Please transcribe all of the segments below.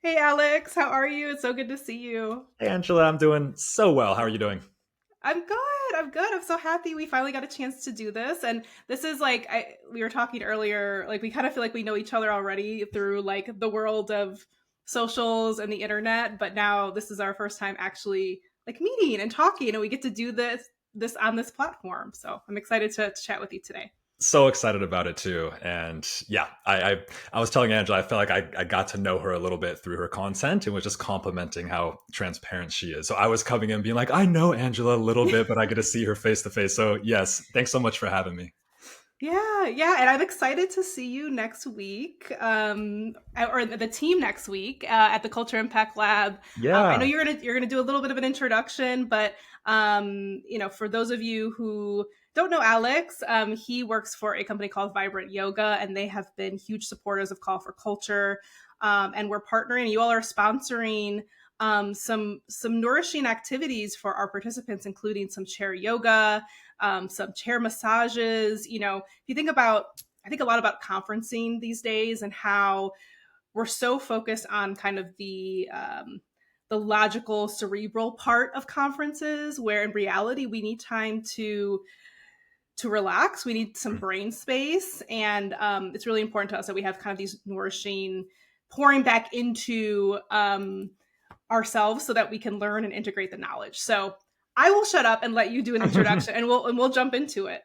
Hey Alex, how are you? It's so good to see you. Hey Angela, I'm doing so well. How are you doing? I'm good. I'm good. I'm so happy we finally got a chance to do this. And this is like we were talking earlier, like we kind of feel like we know each other already through like the world of socials and the internet, but now this is our first time actually like meeting and talking and we get to do this on this platform. So, I'm excited to chat with you today. So excited about it too. And yeah, I was telling Angela, I felt like I got to know her a little bit through her content and was just complimenting how transparent she is. So I was coming in being like, I know Angela a little bit, but I get to see her face to face. So yes, thanks so much for having me. Yeah, yeah, and I'm excited to see you next week, or the team next week at the Culture Impact Lab. I know Yeah. you're gonna do a little bit of an introduction, but for those of you who don't know Alex, he works for a company called Vibrant Yoga, and they have been huge supporters of Call for Culture, and we're partnering. You all are sponsoring some nourishing activities for our participants, including some chair yoga, some chair massages. If you think about, I think a lot about conferencing these days and how we're so focused on kind of the logical, cerebral part of conferences, where in reality we need time to relax. We need some brain space, and it's really important to us that we have kind of these nourishing, pouring back into ourselves so that we can learn and integrate the knowledge. So I will shut up and let you do an introduction, and we'll jump into it.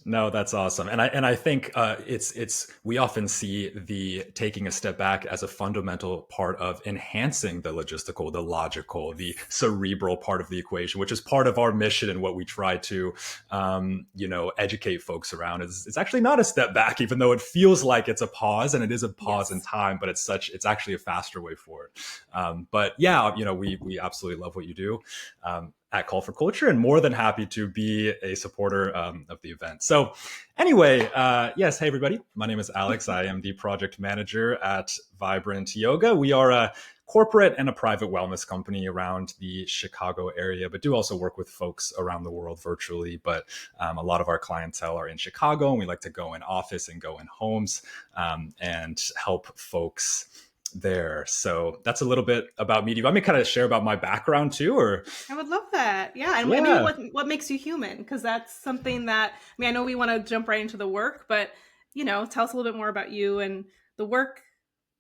No, that's awesome, and I think it's we often see the taking a step back as a fundamental part of enhancing the logistical, the logical, the cerebral part of the equation, which is part of our mission and what we try to, educate folks around. It's actually not a step back, even though it feels like it's a pause, and it is a pause in Yes. time, but it's actually a faster way forward. But yeah, we absolutely love what you do. At Call for Culture, and more than happy to be a supporter of the event. So, anyway, yes, hey everybody, my name is Alex. I am the project manager at Vibrant Yoga. We are a corporate and a private wellness company around the Chicago area, but do also work with folks around the world virtually. But a lot of our clientele are in Chicago, and we like to go in office and go in homes and help folks there. So that's a little bit about me. Do you want me to kind of share about my background too, or? I would love that. Yeah, and maybe Yeah. what makes you human, because that's something that, I mean, I know we want to jump right into the work, but tell us a little bit more about you and the work,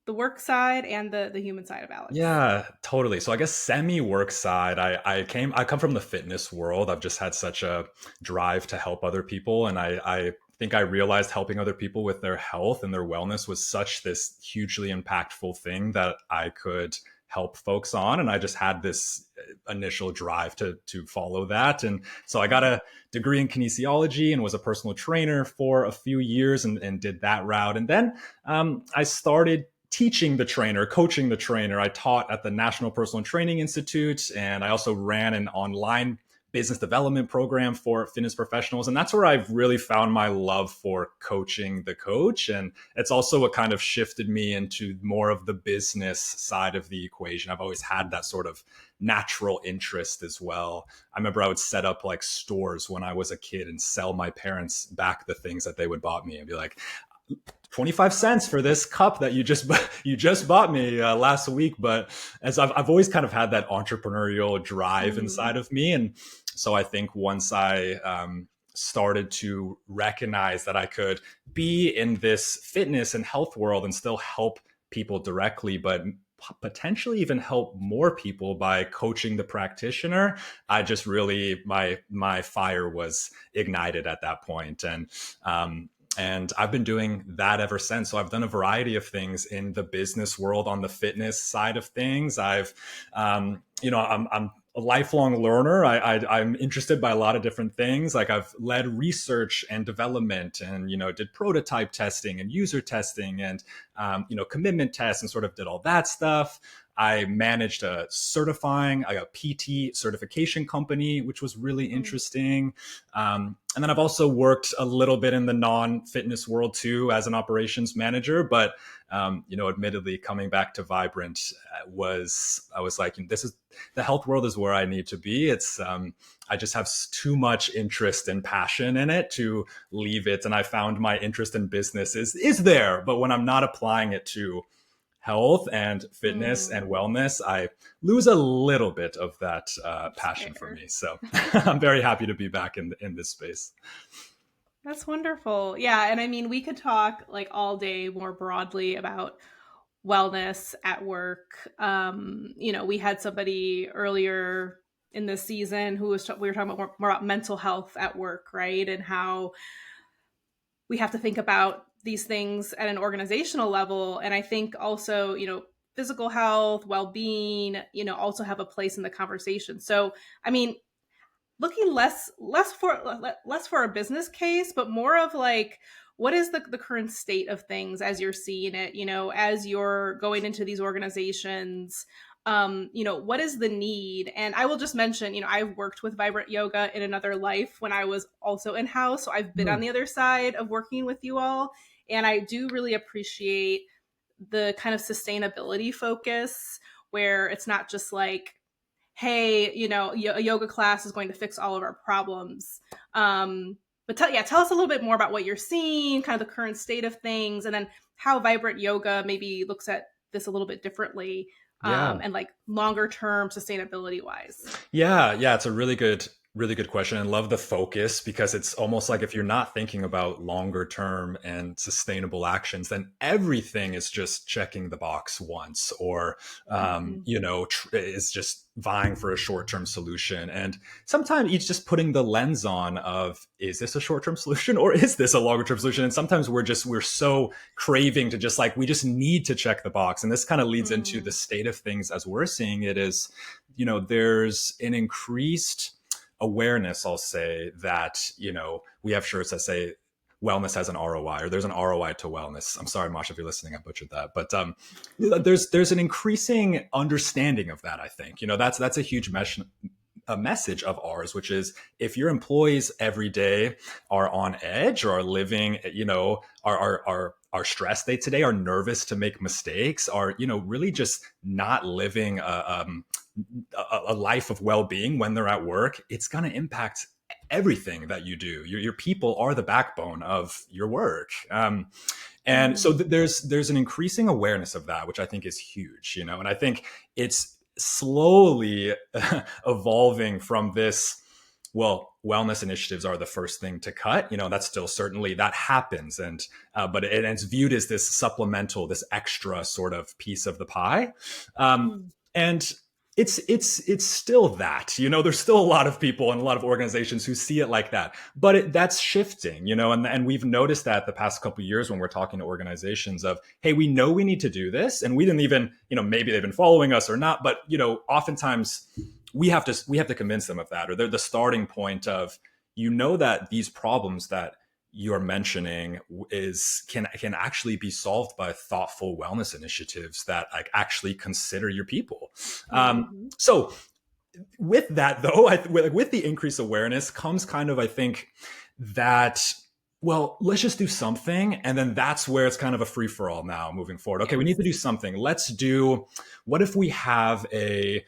the work side and the human side of Alex. Yeah, totally. So I guess semi work side, I come from the fitness world. I've just had such a drive to help other people. And I think I realized helping other people with their health and their wellness was such this hugely impactful thing that I could help folks on. And I just had this initial drive to follow that. And so I got a degree in kinesiology and was a personal trainer for a few years and did that route. And then I started teaching the trainer, coaching the trainer. I taught at the National Personal Training Institute, and I also ran an online business development program for fitness professionals. And that's where I've really found my love for coaching the coach. And it's also what kind of shifted me into more of the business side of the equation. I've always had that sort of natural interest as well. I remember I would set up like stores when I was a kid and sell my parents back the things that they would bought me and be like, 25 cents for this cup that you just bought me last week. But as I've always kind of had that entrepreneurial drive Mm. inside of me. And so I think once I started to recognize that I could be in this fitness and health world and still help people directly, but potentially even help more people by coaching the practitioner, I just really my fire was ignited at that point. And I've been doing that ever since. So I've done a variety of things in the business world on the fitness side of things. I'm a lifelong learner. I'm interested by a lot of different things. Like I've led research and development, and did prototype testing and user testing, and commitment tests, and sort of did all that stuff. I managed a PT certification company, which was really Mm. interesting. And then I've also worked a little bit in the non-fitness world too as an operations manager. But admittedly, coming back to Vibrant I was like, this is the health world is where I need to be. It's I just have too much interest and passion in it to leave it. And I found my interest in business is there, but when I'm not applying it to health and fitness and Mm, wellness, I lose a little bit of that that's passion for fair. me. So I'm very happy to be back in this space. That's wonderful. Yeah, and I mean, we could talk like all day more broadly about wellness at work. We had somebody earlier in this season who we were talking about more about mental health at work, right? And how we have to think about these things at an organizational level. And I think also, physical health, well-being, also have a place in the conversation. So, I mean, looking less for a business case, but more of like, what is the current state of things as you're seeing it, as you're going into these organizations. What is the need? And I will just mention, I've worked with vibrant yoga in another life when I was also in house, so I've been on Hmm. the other side of working with you all, and I do really appreciate the kind of sustainability focus, where it's not just like, hey, a yoga class is going to fix all of our problems. But tell us a little bit more about what you're seeing, kind of the current state of things, and then how vibrant yoga maybe looks at this a little bit differently, Yeah. and like longer term sustainability wise. Yeah, it's a really good question, and love the focus, because it's almost like if you're not thinking about longer term and sustainable actions, then everything is just checking the box once, or Mm-hmm. is just vying for a short term solution. And sometimes it's just putting the lens on of, is this a short term solution or is this a longer term solution? And sometimes we're so craving to just like, we just need to check the box. And this kind of leads into the Mm-hmm. state of things as we're seeing it is, there's an increased awareness, I'll say, that, we have shirts that say wellness has an ROI, or there's an ROI to wellness. I'm sorry, Masha, if you're listening, I butchered that. But there's an increasing understanding of that, I think. That's a huge a message of ours, which is, if your employees every day are on edge, or are living, are stressed day to day, are nervous to make mistakes, are, really just not living a life of well-being when they're at work, it's going to impact everything that you do. Your people are the backbone of your work. And so Mm-hmm. there's an increasing awareness of that, which I think is huge, and I think it's slowly evolving from this, well, wellness initiatives are the first thing to cut. That's still, certainly that happens. And but it's viewed as this supplemental, this extra sort of piece of the pie. Mm-hmm. And it's still that, there's still a lot of people and a lot of organizations who see it like that, but that's shifting, and we've noticed that the past couple of years when we're talking to organizations of, hey, we know we need to do this, and we didn't even, maybe they've been following us or not, but oftentimes we have to convince them of that, or they're the starting point of, that these problems that you're mentioning can actually be solved by thoughtful wellness initiatives that like actually consider your people. Mm-hmm. So with that though, with the increased awareness comes kind of, I think, that, well, let's just do something. And then that's where it's kind of a free for all now moving forward. Okay, we need Yes. to do something. What if we have a,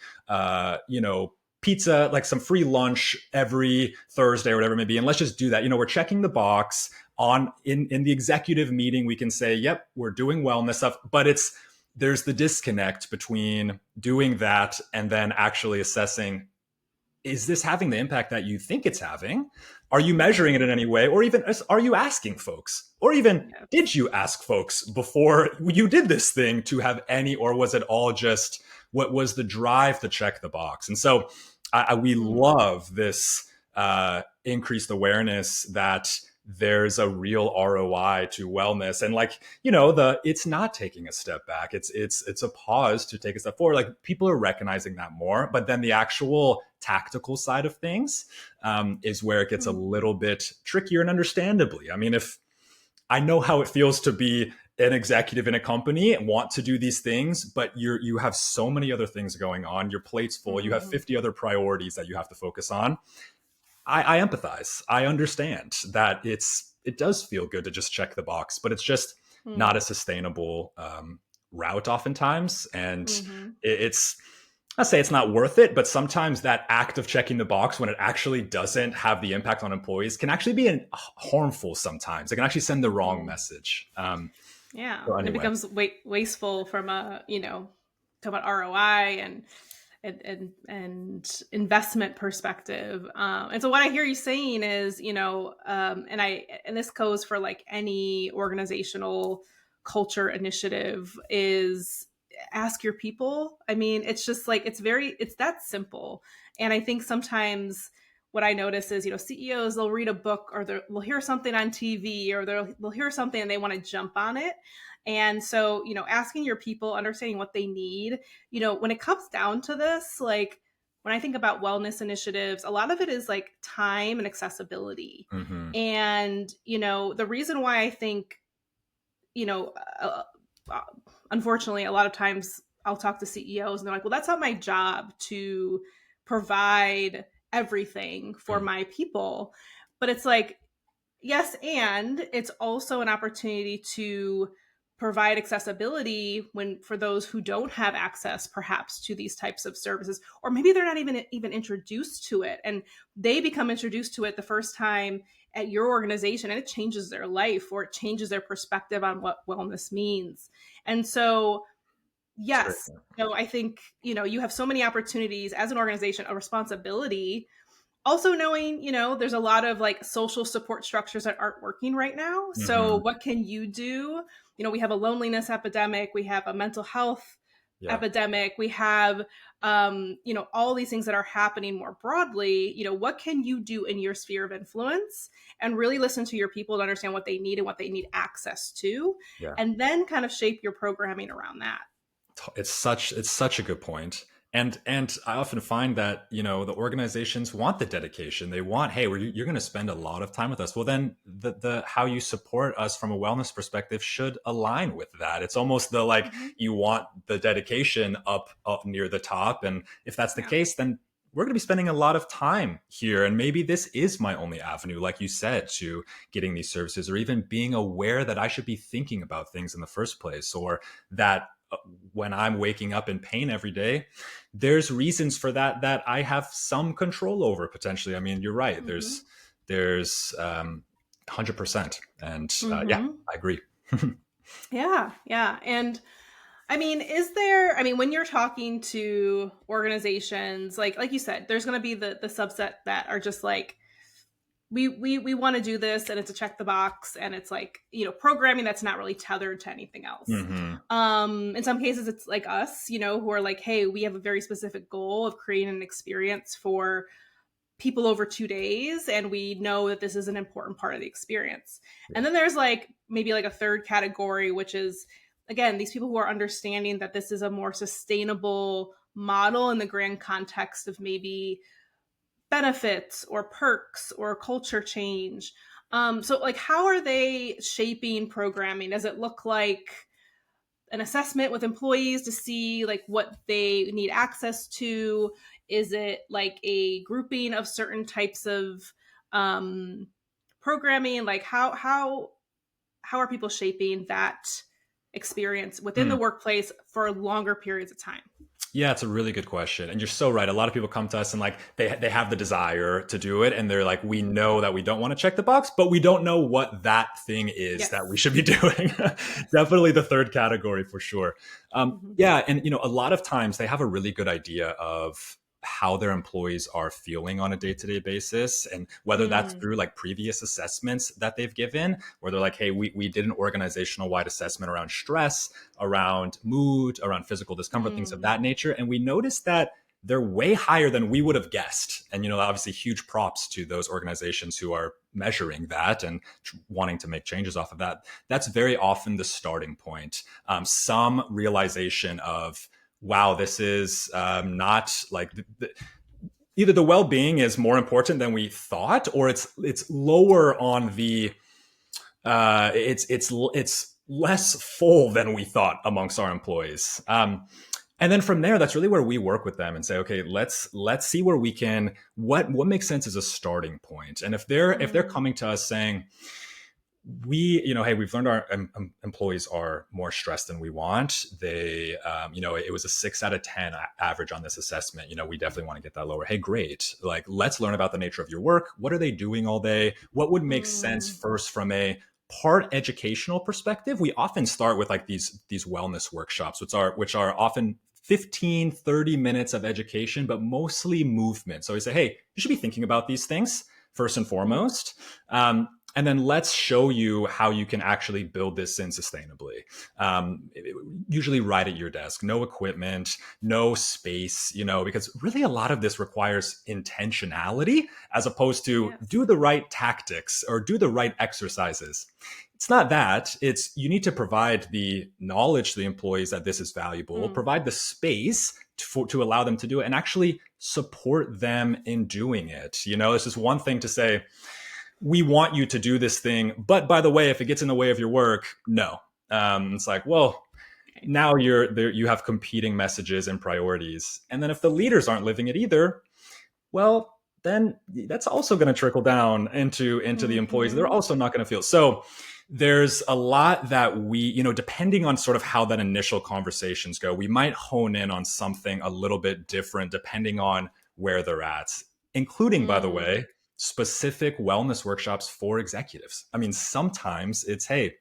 pizza, like some free lunch every Thursday or whatever it may be. And let's just do that. We're checking the box in the executive meeting. We can say, yep, we're doing wellness stuff, but there's the disconnect between doing that and then actually assessing, is this having the impact that you think it's having? Are you measuring it in any way? Or even, are you asking folks? Or even, Yes. did you ask folks before you did this thing to have any, or was it all just what was the drive to check the box? And so we Mm-hmm. love this increased awareness that there's a real ROI to wellness, and like, it's not taking a step back, it's a pause to take a step forward. Like, people are recognizing that more, but then the actual tactical side of things is where it gets a little bit trickier. And understandably, I mean, if I know how it feels to be an executive in a company and want to do these things, but you have so many other things going on, your plate's full, you have Mm-hmm. 50 other priorities that you have to focus on. I empathize. I understand that it does feel good to just check the box, but it's just not a sustainable route oftentimes. And Mm-hmm. it's, I say it's not worth it, but sometimes that act of checking the box, when it actually doesn't have the impact on employees, can actually be harmful sometimes. It can actually send the wrong Mm-hmm. message. Yeah, So and it anyway, becomes wasteful from a, talk about ROI and investment perspective. And so what I hear you saying is, and this goes for like any organizational culture initiative, is ask your people. I mean, it's just like it's that simple. And I think sometimes what I notice is, CEOs, they'll read a book or they'll hear something on TV or they'll hear something and they want to jump on it. And so, asking your people, understanding what they need, when it comes down to this, like when I think about wellness initiatives, a lot of it is like time and accessibility. hmm, And, the reason why I think, you know, uh, uh, unfortunately, a lot of times I'll talk to CEOs and they're like, well, that's not my job to provide everything for hmm, my people. But it's like, yes, and it's also an opportunity to provide accessibility when for those who don't have access perhaps to these types of services, or maybe they're not even introduced to it, and they become introduced to it the first time at your organization, and it changes their life or it changes their perspective on what wellness means. And so, yes, certainly. I think you have so many opportunities as an organization, a responsibility. Also knowing, there's a lot of like social support structures that aren't working right now. So Hmm. what can you do? We have a loneliness epidemic, we have a mental health Yeah. epidemic, we have all these things that are happening more broadly. What can you do in your sphere of influence, and really listen to your people to understand what they need and what they need access to, Yeah. and then kind of shape your programming around that. It's such a good point. And I often find that, the organizations want the dedication. They want, hey, you're going to spend a lot of time with us. Well, then the how you support us from a wellness perspective should align with that. It's almost the like Mm-hmm. you want the dedication up near the top, and if that's the Yeah. case, then we're going to be spending a lot of time here, and maybe this is my only avenue, like you said, to getting these services, or even being aware that I should be thinking about things in the first place, or that when I'm waking up in pain every day, there's reasons for that I have some control over potentially. I mean, you're right. Mm-hmm. There's 100%, and yeah, Mm-hmm. I agree. Yeah, yeah. And I mean, when you're talking to organizations, like you said, there's going to be the subset that are just like, we want to do this, and it's a check the box, and it's like, programming that's not really tethered to anything else. Hmm. In some cases it's like us, who are like, hey, we have a very specific goal of creating an experience for people over 2 days, and we know that this is an important part of the experience. Yeah. And then there's like maybe like a third category, which is, again, these people who are understanding that this is a more sustainable model in the grand context of maybe benefits or perks or culture change. So like, how are they shaping programming? Does it look like an assessment with employees to see like what they need access to? Is it like a grouping of certain types of um, programming? Like, how are people shaping that experience within the Mm. workplace for longer periods of time? Yeah, it's a really good question. And you're so right. A lot of people come to us and like they have the desire to do it, and they're like, we know that we don't want to check the box, but we don't know what that thing is that we Yes. should be doing. Yes. Definitely the third category for sure. Mm-hmm. Yeah, and a lot of times they have a really good idea of how their employees are feeling on a day-to-day basis, and whether that's Mm. through like previous assessments that they've given, where they're like, hey, we did an organizational wide assessment around stress, around mood, around physical discomfort, things of Mm. that nature, and we noticed that they're way higher than we would have guessed. And obviously huge props to those organizations who are measuring that and wanting to make changes off of that. That's very often the starting point. Some realization of, wow, this is not like either the well-being is more important than we thought, or it's lower on the it's less full than we thought amongst our employees. And then from there, that's really where we work with them and say, okay, let's see where we can, what makes sense as a starting point. And if they're Mm. coming to us saying, hey, we've learned our employees are more stressed than we want. It was a 6 out of 10 average on this assessment. We definitely want to get that lower. Hey, great. Like, let's learn about the nature of your work. What are they doing all day? What would make sense Mm. first from a part educational perspective, we often start with like these wellness workshops, which are often 15, 30 minutes of education, but mostly movement. So we say, hey, you should be thinking about these things first and Mm. foremost. And then let's show you how you can actually build this in sustainably. Usually right at your desk, no equipment, no space, because really a lot of this requires intentionality as opposed to Yes. do the right tactics or do the right exercises. It's not that. It's you need to provide the knowledge to the employees that this is valuable, Mm. provide the space to allow them to do it, and actually support them in doing it. It's just one thing to say, we want you to do this thing, but by the way, if it gets in the way of your work, no. It's like, well, Okay. now you're there, you have competing messages and priorities. And then if the leaders aren't living it either, well, then that's also going to trickle down into the employees. They're Mm-hmm. also not going to feel so. There's a lot that depending on sort of how that initial conversations go, we might hone in on something a little bit different depending on where they're at, including, by the Mm. way, specific wellness workshops for executives. I mean, sometimes it's, hey,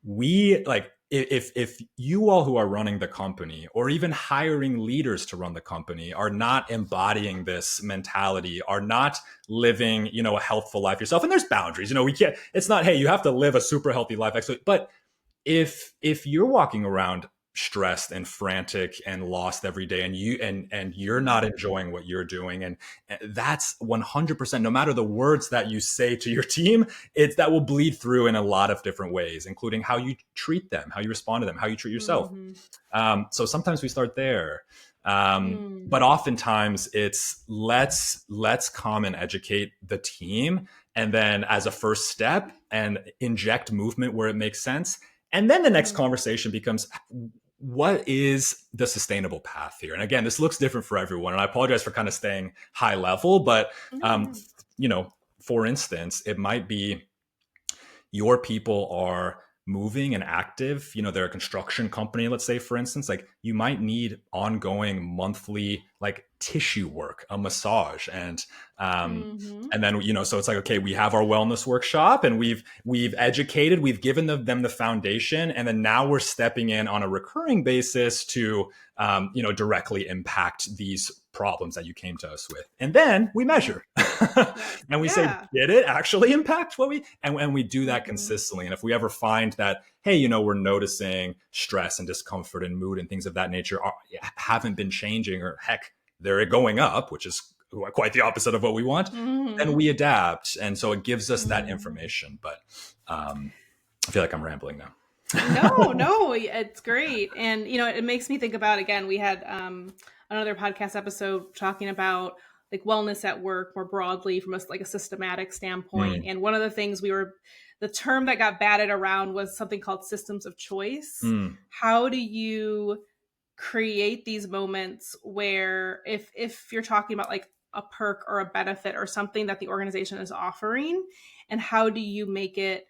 we like if you all who are running the company or even hiring leaders to run the company are not embodying this mentality, are not living a healthful life yourself, and there's boundaries, we can't, it's not, hey, you have to live a super healthy life actually, but if you're walking around stressed and frantic and lost every day, and you're not Mm. enjoying what you're doing, and that's 100%, no matter the words that you say to your team, it's that will bleed through in a lot of different ways, including how you treat them, how you respond to them, how you treat yourself. Mm-hmm. So sometimes we start there, Mm. but oftentimes it's let's come and educate the team, and then as a first step, and inject movement where it makes sense, and then the next Mm. conversation becomes, what is the sustainable path here? And again, this looks different for everyone, and I apologize for kind of staying high level, but um, Mm. you know for instance, it might be your people are moving and active, they're a construction company, let's say, for instance, like you might need ongoing monthly like tissue work, a massage, um Mm-hmm. and then so it's like, okay, we have our wellness workshop, and we've educated, we've given them the foundation, and then now we're stepping in on a recurring basis to directly impact these problems that you came to us with, and then we Yeah. measure. Yes. And we say, Yeah. did it actually impact what and we do that Mm-hmm. consistently. And if we ever find that, hey, we're noticing stress and discomfort and mood and things of that nature haven't been changing, or heck, they're going up, which is quite the opposite of what we want, then Mm-hmm. we adapt. And so it gives us that Mm. information. But I feel like I'm rambling now. No, no, it's great. And it makes me think about, again, we had another podcast episode talking about like wellness at work more broadly from a systematic standpoint. Mm, And one of the things the term that got batted around was something called systems of choice. mm, How do you create these moments where if you're talking about like a perk or a benefit or something that the organization is offering, and how do you make it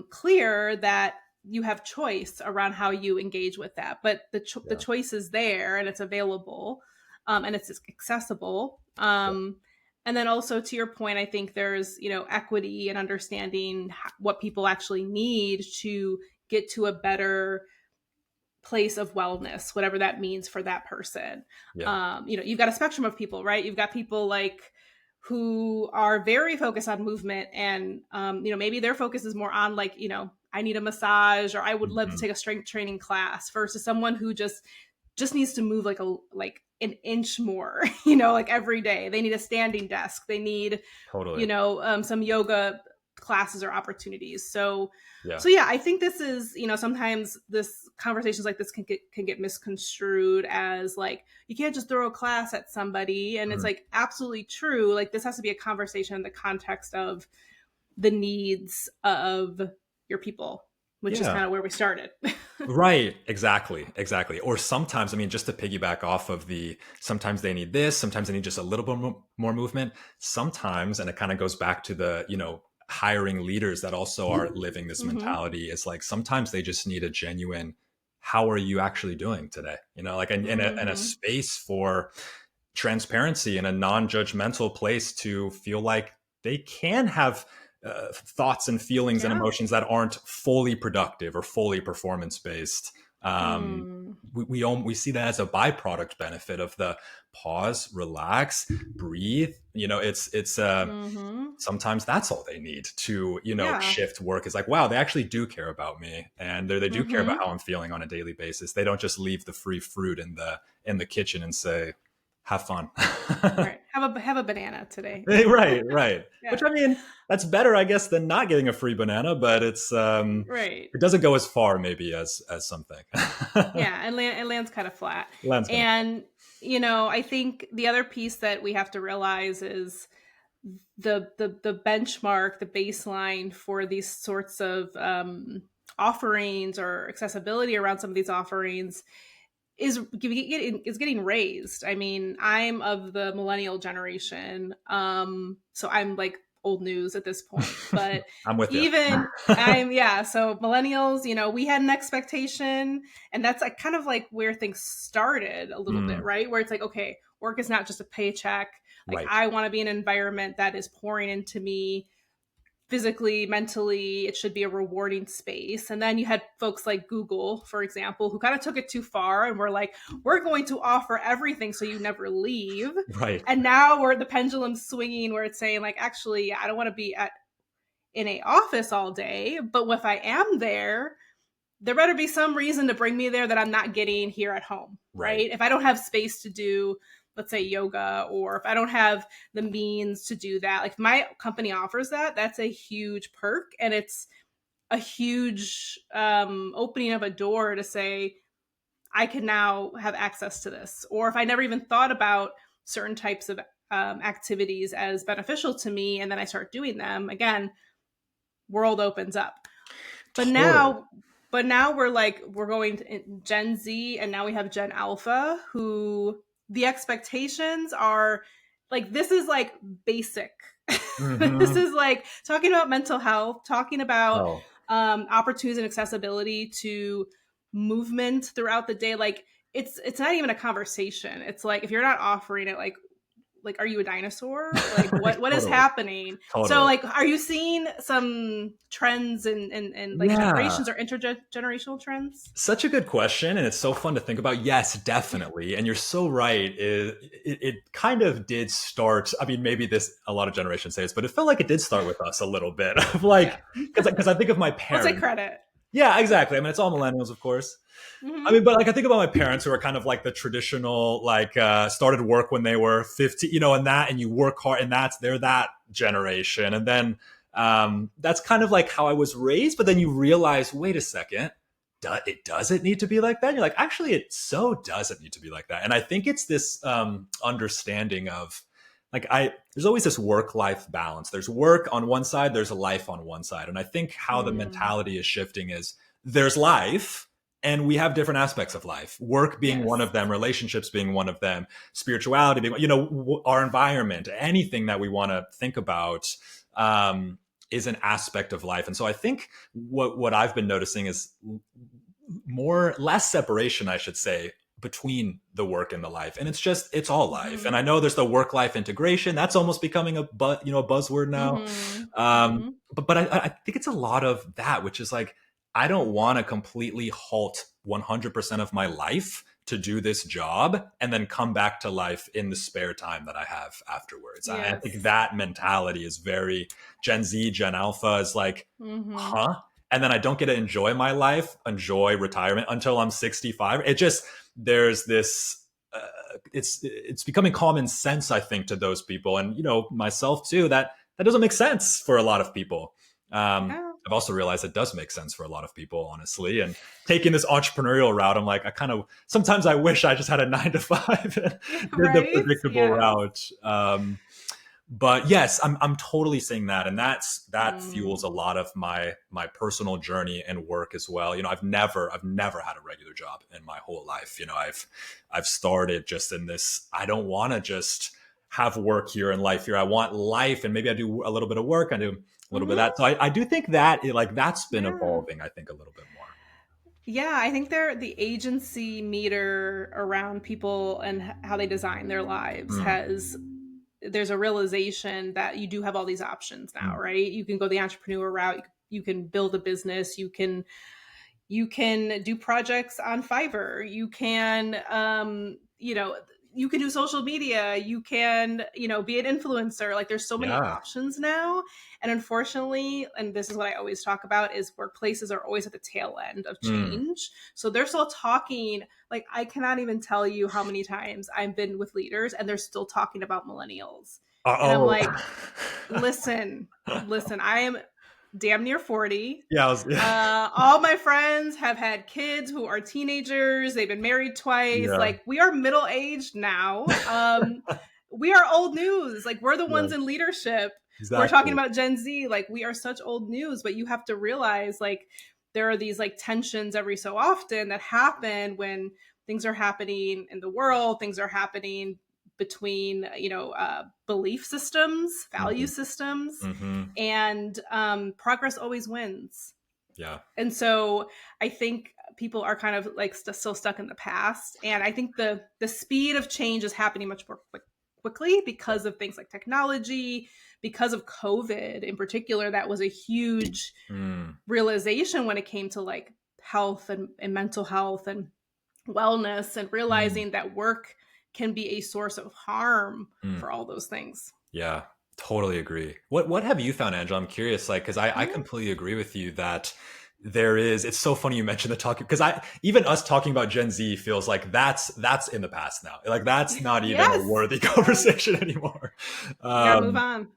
clear that you have choice around how you engage with that, but the yeah, choice is there and it's available, and it's accessible. yeah, And then also to your point, I think there's equity and understanding what people actually need to get to a better place of wellness, whatever that means for that person. yeah. You've got a spectrum of people, right? You've got people like who are very focused on movement, and maybe their focus is more on like, I need a massage, or I would love to Mhm. take a strength training class, versus someone who just needs to move like an inch more, like every day. They need a standing desk. They need, Totally. some yoga classes or opportunities. Yeah. So yeah, I think this is, sometimes this conversations like this can get misconstrued as like, you can't just throw a class at somebody. And it's Mhm. like absolutely true. Like this has to be a conversation in the context of the needs of your people, which is Yeah. kind of where we started. Right. Exactly. Or sometimes, I mean, just to piggyback off of sometimes they need this, sometimes they need just a little bit more movement. Sometimes, and it kind of goes back to the, hiring leaders that also are living this Mm-hmm. mentality. It's like sometimes they just need a genuine, how are you actually doing today? Like in a Mm-hmm. space for transparency and a non-judgmental place to feel like they can have thoughts and feelings and Yeah. emotions that aren't fully productive or fully performance based. Mm. We see that as a byproduct benefit of the pause, relax, breathe. It's Mm-hmm. sometimes that's all they need to Yeah. shift work. Is like, wow, they actually do care about me, and they do care about Mm-hmm. how I'm feeling on a daily basis. They don't just leave the free fruit in the kitchen and say, have fun. Right. Have a banana today. Right, right. Which, Yeah. I mean, that's better, I guess, than not getting a free banana, but Right. it doesn't go as far maybe as some think. Yeah, and it lands kind of flat. Land's kind of And I think the other piece that we have to realize is the benchmark, the baseline for these sorts of offerings or accessibility around some of these offerings is getting raised. I mean, I'm of the millennial generation, so I'm like old news at this point. But I'm with you. even yeah. So millennials, we had an expectation, and that's like kind of like where things started a little bit, Mm, right? Where it's like, okay, work is not just a paycheck. Like right. I want to be in an environment that is pouring into me physically, mentally. It should be a rewarding space. And then you had folks like Google, for example, who kind of took it too far and were like, we're going to offer everything so you never leave. Right. And now we're the pendulum swinging where it's saying like, actually, I don't want to be in a office all day, but if I am there better be some reason to bring me there that I'm not getting here at home, Right. right? If I don't have space to do, let's say, yoga, or if I don't have the means to do that, like if my company offers that, that's a huge perk. And it's a huge opening of a door to say, I can now have access to this. Or if I never even thought about certain types of activities as beneficial to me, and then I start doing them, again, world opens up. But Totally. now we're going to Gen Z, and now we have Gen Alpha, who the expectations are like, this is like basic. This Hmm. is like talking about mental health, talking about Oh, opportunities and accessibility to movement throughout the day. Like it's not even a conversation. It's like, if you're not offering it, like are you a dinosaur? Like what is totally. happening? So Totally. like, are you seeing some trends and like Yeah. generations or intergenerational trends? Such a good question, and it's so fun to think about. Yes, definitely, and you're so right. It kind of did start. I mean, maybe this a lot of generations say this, but it felt like it did start with us a little bit of Yeah. like, because I think of my We'll take parents. credit. Yeah, exactly. I mean, it's all millennials, of course. I Mm-hmm. mean, but like I think about my parents who are kind of like the traditional, like started work when they were 50, and you work hard, and they're that generation, and then that's kind of like how I was raised. But then you realize, wait a second, it doesn't need to be like that. And you're like, actually, it so doesn't need to be like that. And I think it's this understanding of like there's always this work life balance. There's work on one side, there's a life on one side, and I think how the Mm. mentality is shifting is there's life and we have different aspects of life, work being one Yes. of them, relationships being one of them, spirituality being, our environment, anything that we want to think about is an aspect of life. And so I think what I've been noticing is less separation, I should say, between the work and the life. And it's all life. Mm-hmm. And I know there's the work life integration that's almost becoming a buzzword now. Mm-hmm. um Mm-hmm. but I think it's a lot of that, which is like, I don't want to completely halt 100% of my life to do this job and then come back to life in the spare time that I have afterwards. I think Yes. that mentality is very Gen Z, Gen Alpha is like, Mm-hmm. huh? And then I don't get to enjoy my life, enjoy retirement until I'm 65. It just, there's this, it's becoming common sense, I think, to those people. And, myself too, that doesn't make sense for a lot of people. Yeah. I've also realized it does make sense for a lot of people, honestly. And taking this entrepreneurial route, I'm like, sometimes I wish I just had a 9 to 5 and Yeah. did the Right. predictable Yes. route. But yes, I'm totally saying that, and that fuels Mm. a lot of my personal journey and work as well. I've never had a regular job in my whole life. I've started just in this. I don't want to just have work here and life here. I want life, and maybe I do a little bit of work. I do a little bit of Mm-hmm. that. So I do think that that's been Yeah. evolving. I think a little bit more. Yeah, I think the agency meter around people and how they design their lives Mm, has there's a realization that you do have all these options now, right? You can go the entrepreneur route, you can build a business, you can do projects on Fiverr, you can you can do social media, you can be an influencer. Like there's so many Yeah. options now, and unfortunately, and this is what I always talk about, is workplaces are always at the tail end of Mm. change. So they're still talking, like I cannot even tell you how many times I've been with leaders and they're still talking about millennials, and I'm Oh. like, listen, I am damn near 40. Yeah. Yeah. All my friends have had kids who are teenagers. They've been married twice. Yeah. Like we are middle aged now. We are old news. Like we're the Yeah. ones in leadership who are talking Exactly. about Gen Z. Like we are such old news, but you have to realize like there are these like tensions every so often that happen when things are happening in the world, things are happening between belief systems, value Mhm. systems, Mhm. and progress always wins. Yeah. And so I think people are kind of like still stuck in the past, and I think the speed of change is happening much more quickly because of things like technology, because of COVID in particular. That was a huge Mm. realization when it came to like health and mental health and wellness, and Mm. realizing that work can be a source of harm Mm. for all those things. Yeah, totally agree. What have you found, Angela? I'm curious, like, because I Yeah. completely agree with you that there is. It's so funny you mentioned the talking, because I even us talking about Gen Z feels like that's in the past now. Like that's not even a Yes. worthy Yes. conversation anymore. We got to move Um,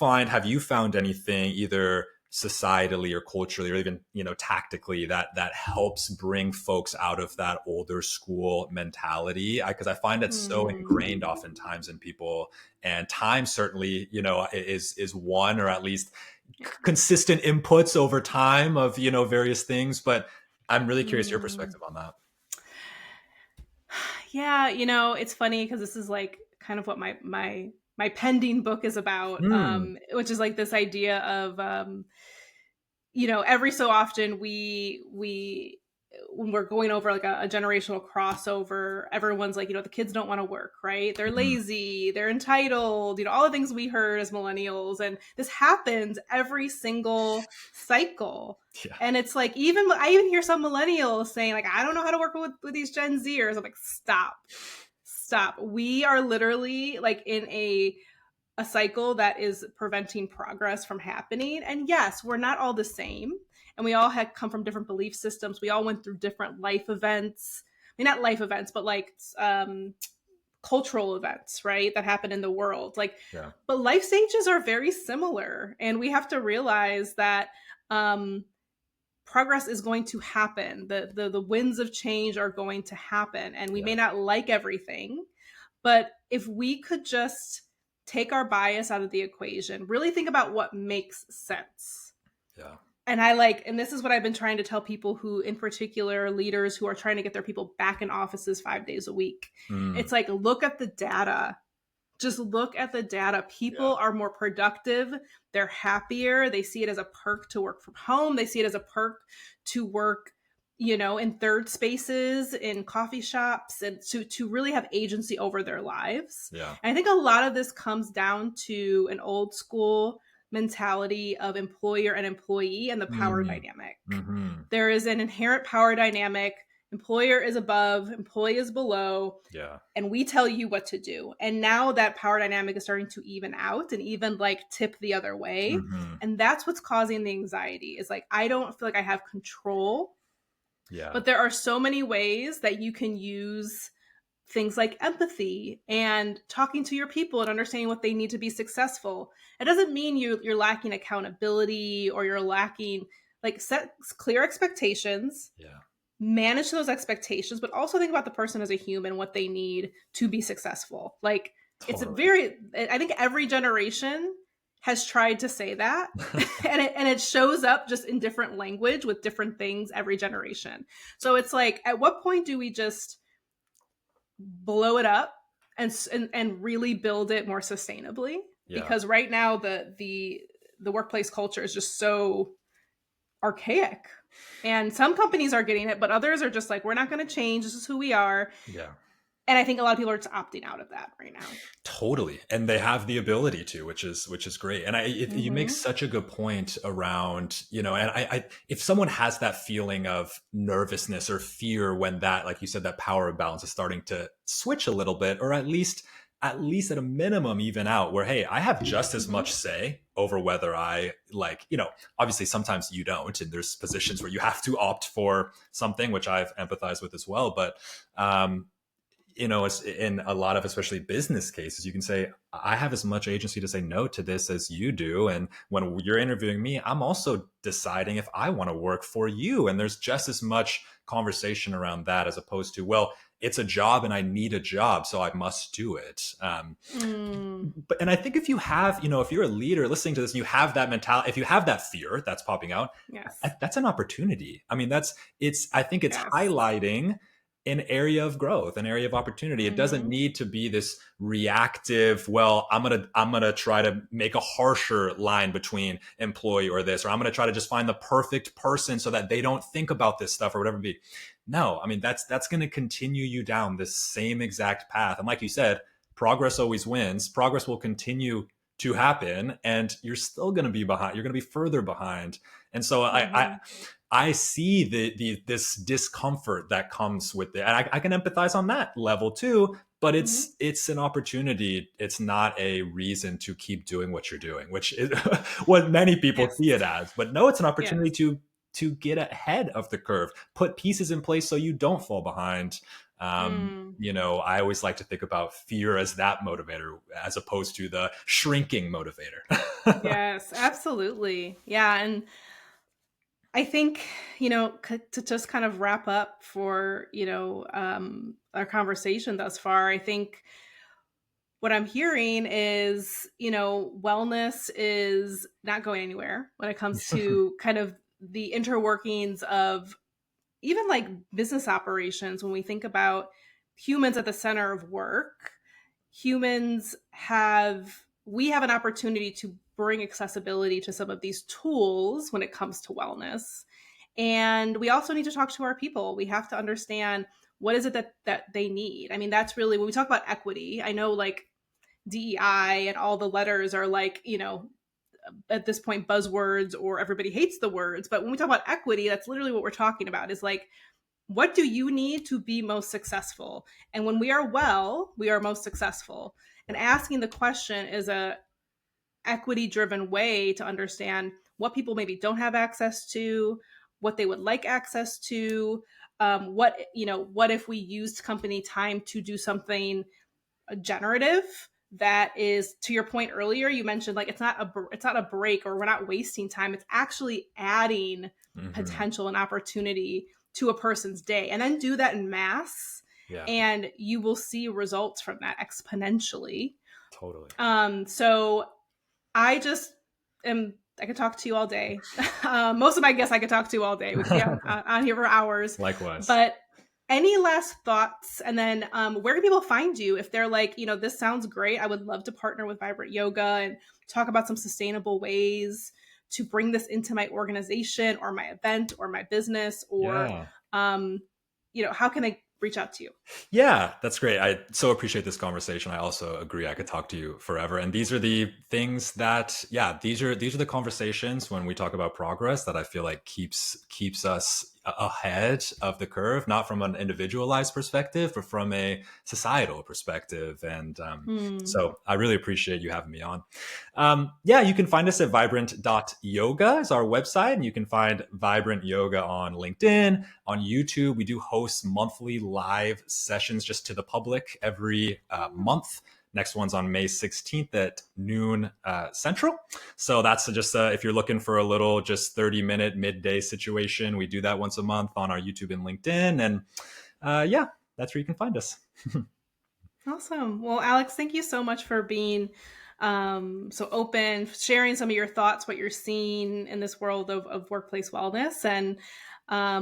on. have you found anything either societally or culturally or even tactically that helps bring folks out of that older school mentality? Because I find it so ingrained Hmm. oftentimes in people, and time certainly is one, or at least Yeah. consistent inputs over time of various things. But I'm really curious your Hmm. perspective on that. Yeah, it's funny because this is like kind of what my pending book is about, Mm, which is like this idea of every so often we when we're going over like a generational crossover, everyone's like, the kids don't want to work, right? They're mm, lazy, they're entitled, all the things we heard as millennials. And this happens every single cycle. yeah. And it's like, I even hear some millennials saying like, I don't know how to work with these Gen Zers. I'm like, stop. We are literally like in a cycle that is preventing progress from happening. And yes, we're not all the same. And we all had come from different belief systems. We all went through different life events. I mean, not life events, but like cultural events, right? That happen in the world. Like, Yeah. but life stages are very similar. And we have to realize that progress is going to happen. The winds of change are going to happen. And we Yeah. may not like everything, but if we could just take our bias out of the equation, really think about what makes sense. Yeah. And this is what I've been trying to tell people who, in particular, leaders who are trying to get their people back in offices 5 days a week. Mm, It's like, look at the data. Just look at the data. yeah. People are more productive. They're happier. They see it as a perk to work from home. They see it as a perk to work, in third spaces, in coffee shops, and to really have agency over their lives. Yeah. And I think a lot of this comes down to an old school mentality of employer and employee and the power Mm, dynamic. mm-hmm. There is an inherent power dynamic. Employer is above, employee is below, Yeah. and we tell you what to do. And now that power dynamic is starting to even out and even like tip the other way. Mm-hmm. And that's what's causing the anxiety. Is like, I don't feel like I have control, Yeah. but there are so many ways that you can use things like empathy and talking to your people and understanding what they need to be successful. It doesn't mean you're lacking accountability or you're lacking, like, set clear expectations, Yeah. manage those expectations, but also think about the person as a human, what they need to be successful. Like, Totally. I think every generation has tried to say that, and it shows up just in different language with different things every generation. So it's like, at what point do we just blow it up and really build it more sustainably? Yeah. Because right now the workplace culture is just so archaic, and some companies are getting it, but others are just like, we're not going to change, this is who we are. Yeah. And I think a lot of people are just opting out of that right now. Totally, and they have the ability to, which is great. And you make Mm-hmm. such a good point around, and if someone has that feeling of nervousness or fear when that, like you said, that power imbalance is starting to switch a little bit, or at least at a minimum even out, where hey, I have just as Mm-hmm. much say over whether I like, obviously sometimes you don't, and there's positions where you have to opt for something, which I've empathized with as well. But um, it's in a lot of especially business cases, you can say, I have as much agency to say no to this as you do. And when you're interviewing me, I'm also deciding if I want to work for you. And there's just as much conversation around that as opposed to, well, it's a job and I need a job, so I must do it. Mm. And I think if you have, if you're a leader listening to this and you have that mentality, if you have that fear that's popping out, Yes. that's an opportunity. I mean, I think it's Yes. highlighting an area of growth, an area of opportunity. It doesn't Mm-hmm. need to be this reactive, well, I'm gonna try to make a harsher line between employee or this, or I'm gonna try to just find the perfect person so that they don't think about this stuff or whatever it be. No, I mean, that's gonna continue you down this same exact path. And like you said, progress always wins. Progress will continue to happen, and you're still going to be behind. You're going to be further behind. And so I Mm-hmm. I see this discomfort that comes with it, and I can empathize on that level too. But Mm-hmm. it's an opportunity. It's not a reason to keep doing what you're doing, which is what many people Yes. see it as. But no, it's an opportunity Yes. to get ahead of the curve, put pieces in place so you don't fall behind. Mm. I always like to think about fear as that motivator as opposed to the shrinking motivator. Yes, absolutely. Yeah. And I think, to just kind of wrap up for, our conversation thus far, I think what I'm hearing is, wellness is not going anywhere when it comes to kind of the interworkings of even like business operations. When we think about humans at the center of work, we have an opportunity to bring accessibility to some of these tools when it comes to wellness. And we also need to talk to our people. We have to understand what is it that they need. I mean, that's really when we talk about equity. I know like DEI and all the letters are like, at this point buzzwords, or everybody hates the words, but when we talk about equity, that's literally what we're talking about, is like, what do you need to be most successful? And when we are well, we are most successful. And asking the question is a equity driven way to understand what people maybe don't have access to, what they would like access to. What if we used company time to do something generative that is, to your point earlier, you mentioned like it's not a break, or we're not wasting time, it's actually adding Hmm. potential and opportunity to a person's day, and then do that in mass, Yeah, and you will see results from that exponentially. totally. So I just am, I could talk to you all day. Most of my guests I could talk to all day. We could be on here for hours. Likewise. But any last thoughts? And then where can people find you if they're like, this sounds great. I would love to partner with Vibrant Yoga and talk about some sustainable ways to bring this into my organization or my event or my business, or, Yeah. how can I reach out to you? Yeah, that's great. I so appreciate this conversation. I also agree I could talk to you forever. And these are the things that, yeah, these are the conversations when we talk about progress that I feel like keeps us ahead of the curve, not from an individualized perspective, but from a societal perspective. And Hmm. so I really appreciate you having me on. Yeah, you can find us at vibrant.yoga is our website, and you can find Vibrant Yoga on LinkedIn, on YouTube. We do host monthly live sessions just to the public every month. Next one's on May 16th at noon Central. So that's just if you're looking for a little just 30-minute midday situation, we do that once a month on our YouTube and LinkedIn. And yeah, that's where you can find us. Awesome. Well, Alex, thank you so much for being so open, sharing some of your thoughts, what you're seeing in this world of workplace wellness. And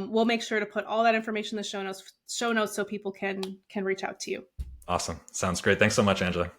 we'll make sure to put all that information in the show notes so people can reach out to you. Awesome. Sounds great. Thanks so much, Angela.